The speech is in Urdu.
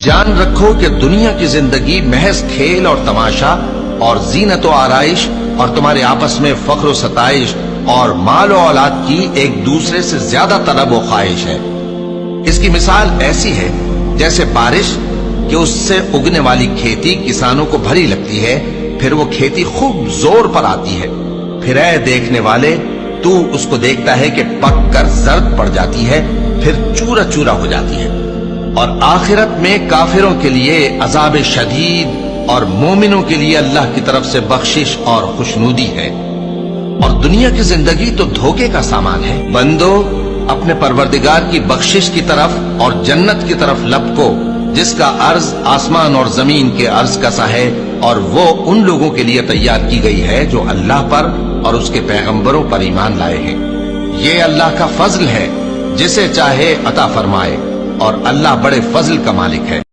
جان رکھو کہ دنیا کی زندگی محض کھیل اور تماشا اور زینت و آرائش اور تمہارے آپس میں فخر و ستائش اور مال و اولاد کی ایک دوسرے سے زیادہ طلب و خواہش ہے۔ اس کی مثال ایسی ہے جیسے بارش کہ اس سے اگنے والی کھیتی کسانوں کو بھری لگتی ہے، پھر وہ کھیتی خوب زور پر آتی ہے، پھر اے دیکھنے والے تو اس کو دیکھتا ہے کہ پک کر زرد پڑ جاتی ہے، پھر چورا چورا ہو جاتی ہے۔ اور آخرت میں کافروں کے لیے عذاب شدید اور مومنوں کے لیے اللہ کی طرف سے بخشش اور خوشنودی ہے۔ اور دنیا کی زندگی تو دھوکے کا سامان ہے۔ بندو اپنے پروردگار کی بخشش کی طرف اور جنت کی طرف لپکو جس کا عرض آسمان اور زمین کے عرض کا سا ہے، اور وہ ان لوگوں کے لیے تیار کی گئی ہے جو اللہ پر اور اس کے پیغمبروں پر ایمان لائے ہیں۔ یہ اللہ کا فضل ہے، جسے چاہے عطا فرمائے، اور اللہ بڑے فضل کا مالک ہے۔